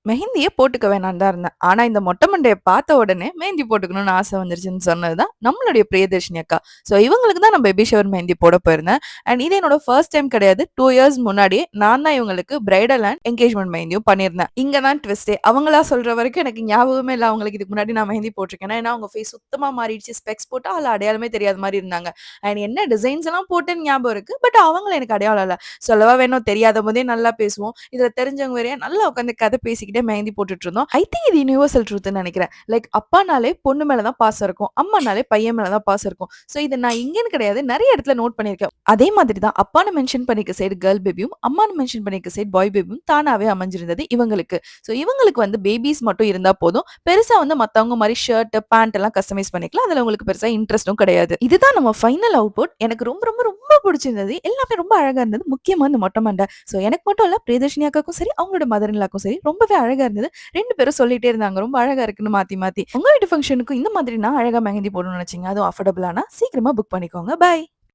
மெஹந்தியே போட்டுக்க வேணான்னு தான் இருந்தேன். ஆனா இந்த மொட்டை மண்டைய பார்த்த உடனே மெஹந்தி போட்டுக்கணும்னு ஆசை வந்துருச்சுன்னு சொன்னது தான் நம்மளுடைய பிரியதர்ஷினி அக்கா. ஸோ இவங்களுக்கு தான் நான் பேபி ஷவர் மெஹந்தி போட போயிருந்தேன். அண்ட் இது என்னோட ஃபர்ஸ்ட் டைம் கிடையாது. 2 இயர்ஸ் முன்னாடியே நான் தான் இவங்களுக்கு பிரைடல் அண்ட் என்கேஜ்மெண்ட் மெஹந்தியும் பண்ணியிருந்தேன். இங்க தான் ட்விஸ்ட்டே. அவங்களா சொல்ற வரைக்கும் எனக்கு ஞாபகமே இல்ல அவங்களுக்கு இதுக்கு முன்னாடி நான் மெஹந்தி போட்டிருக்கேன். ஏன்னா அவங்க ஃபேஸ் சுத்தமா மாறிடுச்சு. ஸ்பெக்ஸ் போட்டா அதுல அடையாளமே தெரியாத மாரி இருந்தாங்க. அண்ட் என்ன டிசைன்ஸ் எல்லாம் போட்டேன்னு ஞாபகம் இருக்கு. பட் அவங்கள எனக்கு அடையாளம் இல்ல. சொல்லவா வேணும் தெரியாத போதே நல்லா பேசுவோம். இதுல தெரிஞ்சவங்க வேறயா நல்லா உட்காந்து கதை பேசிக்கிட்டே மெஹந்தி போட்டுட்டு இருந்தோம். ஐ திங்க் இது யுனிவர்சல் ட்ரூத்ன்னு நெனைக்கிறேன். லைக் அப்பானாலே பொண்ணு மேல தான் பாசம் இருக்கும். அம்மானாலே பையன் மேல தான் பாசம் இருக்கும். ஸோ இத நான் இங்கேன்னு கிடையாது. நெறைய இடத்துல நோட் பண்ணியிருக்கேன். அதே மாதிரி தான் அப்பான்னு மென்ஷன் பண்ணிக்க சைடு கேர்ள் பேபியும், அம்மான்னு மென்ஷன் பண்ணிக்க சைடு பாய் பேபியும் தானாவே அமைஞ்சிருந்தது இவங்களுக்கு. ஸோ இவங்களுக்கு வந்து பேபீஸ் மட்டும் இருந்தா போதும். பெருசா வந்து மத்தவங்க மாரி ஷர்ட், பேண்ட் எல்லாம் கஸ்டமைஸ் பண்ணிக்கலாம். அதுல உங்களுக்கு பெருசா இன்ட்ரெஸ்ட்டும் கிடையாது. இதுதான் நம்ம ஃபைனல் அவுட்புட். எனக்கு ரொம்ப ரொம்ப ரொம்ப பிடிச்சிருந்தது. எல்லாமே ரொம்ப அழகா இருந்தது. முக்கியமா இந்த மொட்டை மண்டை. ஸோ எனக்கு மட்டும் இல்ல பிரியதர்ஷினி அக்காக்கும் சரி, அவங்களோட மதர் இன் லாக்கும் சரி ரொம்பவே அழகா இருந்தது. 2 பேரும் சொல்லிட்டே இருந்தாங்க. ரொம்ப அழகா இருக்குன்னு மாத்தி மாத்தி. உங்க வீட்டு ஃபங்ஷனுக்கும் இந்த மாதிரி நான் அழகா மெஹந்தி போடணும்னு நினைச்சீங்க. அதுவும் அஃபோர்டபுளானா சீக்கிரமா புக் பண்ணிக்கோங்க. பை.